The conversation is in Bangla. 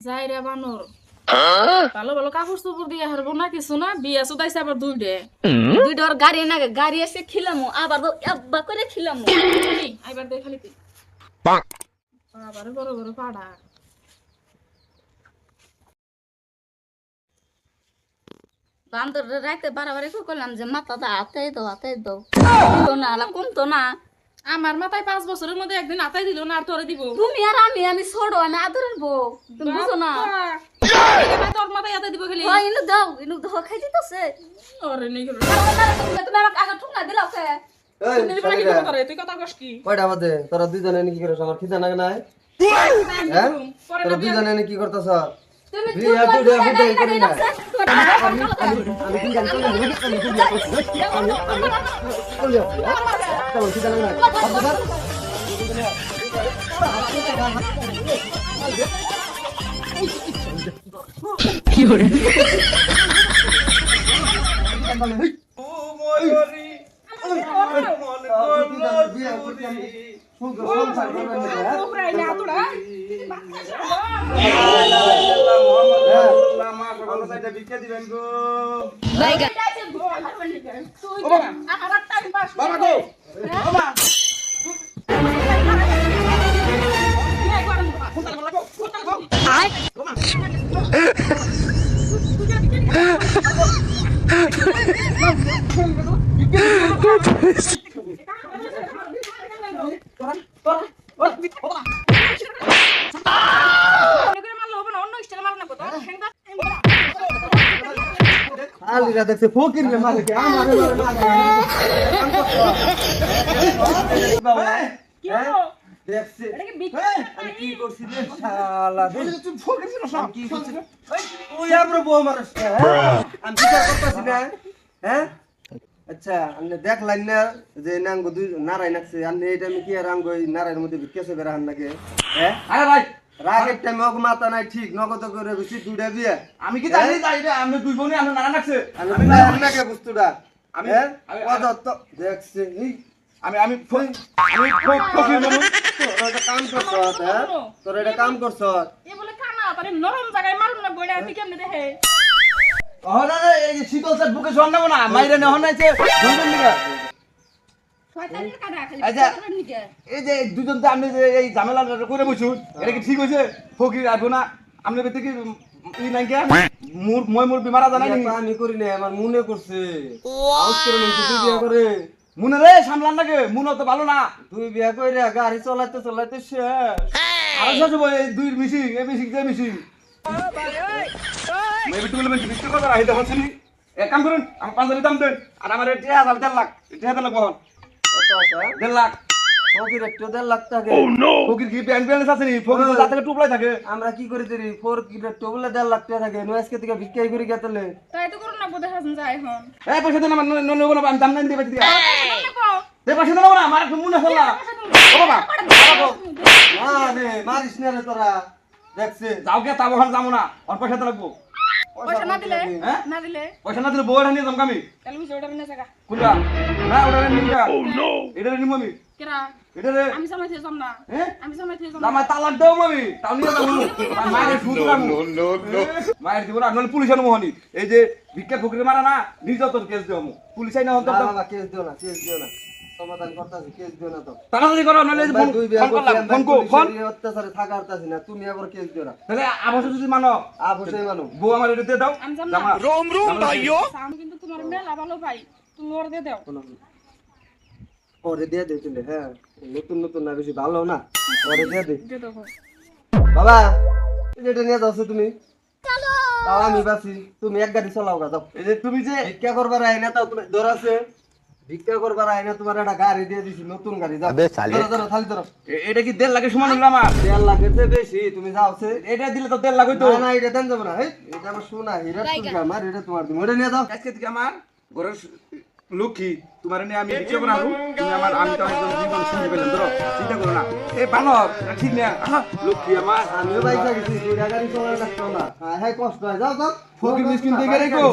যাই রে বানর ভালো ভালো কাপড় চোপড় দিয়ে হারবো না কিছু না বিয়া চুদাইছে আবার দুইটার গাড়ি না গাড়ি এসে খিলামু আবার আব্বা করে খিলামু আইবার দেখ খালি তুই আবার বড় বড় পাড়া বান্দর রাইতে বাড়াবাড়ি করলাম যে মাথাটা হাতে দাও না আলা কমতো না আমার মাথায় 5 বছরের মধ্যে একদিন আতাই দিল না আর তোরে দিব তুমি আর আমি ছোট আমি আদরের বউ তুমি বুঝো না তোর মাথায় আতাই দিব খালি হয় ইনু দাও খাই দিতেছে ওরে নেই গেল তুমি আমাকে আগে ঠুকনা দিলাও কে তুই কথা কস কি কয়টা বাজে তোরা দুইজনে এনে কি করছ আমার খিদা নাগে নাই হ্যাঁ তোরা দুইজনে এনে কি করতেছ তুমি বিয়া তো দেয়া ফুটাই করি না আমি কি জানি না আমি তোর খিদা নাগে নাই কি হরে আলিরা দেখছে ফকির রে মারে কে আমারে মারে দেখছে আমি কি করছি রে শালা তুই ফকির ছিস না কি করছিস ওই আমরা বউ মারছ আমি বিচার করতেছি না হ্যাঁ আচ্ছা আমি দেখলাম না যে নাঙ্গ দুই নারাই নাকছে আমি এই টাইমে কি রাঙ্গ নারায়ের মধ্যে কেসে বেরাহান নাকি হ্যাঁ আরে ভাই রাগের টাইমে ওকে মাথা নাই ঠিক নগদ করে বেশি দুইটা বিয়ে আমি কি জানি যাই রে আমি দুই বোনই আমরা নানা নাকছে আমি নাকে বস্তুটা আমি অযত্ন দেখছে আমি আমি ফকির মানুষ তোর এটা কাম করছ হ্যাঁ তোর এটা কাম করছ এ বলে কানা তারে নরম জায়গায় মারুন না বইড়া তুই কেমনে দেখে ওহনা রে এই শীতল স্যার বুকে শোন না মাইরে নে হনাইছে দুইজন নিগা শয়তানের কাটা খালি আচ্ছা। শয়তানের নিকে এই যে দুইজন তো আমি যে এই ঝামেলা করে বসুন এটা কি ঠিক হইছে ফকির আসবো না আপনি বেতে কি ই নাই কে মোর বিমারা জানাই নি আমি করি না আমার মনে করছে আউট করে নিছে তুই বিয়ে করে মুনে রে সামলান নাকি মুনো তো ভালো না তুই বিয়ে কইরা গাড়ি চালাতে চালাতে শেষ আর যাবো এই দুই মিশিং এই মিশিং যে মিশিং মই বিটু বলে বিটু কথা রাহি দেখাচ্ছি নি এক কাম করুন আমার 5 দাম দেন আর আমার 1.5 লাখ 1.5 লাখ বহন কত আছে 1.5 লাখ ফকির একটু 1.5 লাখ টাকা ফকির কি ব্যাংক ব্যালেন্স আছে নি ফকির তো থেকে টুপলাই থাকে আমরা কি করে দিরি ফোর কি টোবলে 1.5 লাখ টাকা থাকে নয়াজকে থেকে ভিক্ষাই করে গেতলে তাই তো করুন না বোধ হাসন যায় এখন এই পয়সা দেন আমার নেব না আমি দাম নাই দিতে দিয়া দেখো এই পয়সা দেন না আমার মুনে হলা ও বাবা না রে মারিস না রে তোরা দেখছে যাও কে তা বহন যাবো না আর পয়সা তো লাগবো পয়সা না দিলে হ্যাঁ? না দিলে পয়সা না দিলে বউটা নিয়ে জমকামি তাহলে বুঝে ওটা না জায়গা কুলা না ওটা নিমকা এটা নিমু আমি কেরা এটা রে আমি সময় থেকে যাম না হ্যাঁ আমি সময় থেকে যাম জামাই তালাক দাও মামি তাও নিয়ে যাবো মায়ের সুদ রাখবো মায়ের দিব না নইলে পুলিশ আনবো হনি এই যে ভিক্ষা ফকরি মারা না নির্যাতন কেস দেবো পুলিশ আইনা হন তো বাবা কেস দিও না সমাধান করতেছি কেস দিও না তো তাড়াতাড়ি করো নইলে ভাই, দুই বিয়া ফোন করলাম করছি, ফোন কো পুলিশের ফোন এই অত্যাচারে থাকা পারতাছি না তুমি আবার কেস দিও না তাহলে আবাস যদি মানো অবশ্যই মানো বউ আমার এটা দিয়ে দাও আমি যাম না জামা আমি কিন্তু তোমার মেলা ভালো ভাই তুমি ওর দিয়ে দাও পরে দিয়ে দে কিন্তু হ্যাঁ নতুন নতুন না বেশি ভালো না পরে দিয়ে দে দিয়ে দাও বাবা এই যে এটা নিয়ে যাচ্ছ তুমি তাও আমি বাসি তুমি এক গাড়ি চালাও গা যাও এই যে তুমি যে ভিক্ষা করবার আইনা তাও তুমি ধরাছে ভিক্ষা করবার আইনা তোমার একটা গাড়ি দিয়ে দিছি নতুন গাড়ি যাও ধরো ধরো থালি ধরো এটা কি 1.5 লাখের সমান হলো আমার 1.5 লাখের চেয়ে বেশি তুমি যাও সে এটা দিলে তো 1.5 লাখ হইতো না না এটা দেন যাবো না এই এটা আমার সোনা হীরা তুমি আমার এটা তোমার তুমি ওটা নিয়ে যাও আজকে থেকে আমার ঘরের লক্ষ্মী তোমার নিয়ে আমি বিক্রি করে আনবো তুমি আমার আমি তো একদম জীবন শুনতে পেলাম ধরো চিন্তা করো না এই বানর ঠিক না লক্ষ্মী আমার আমিও বাইক গেছি দুইটা গাড়ি চলার লাগতো না হ্যাঁ কষ্ট হয় যাও যাও ফকির মিসকিন দেখে রেখো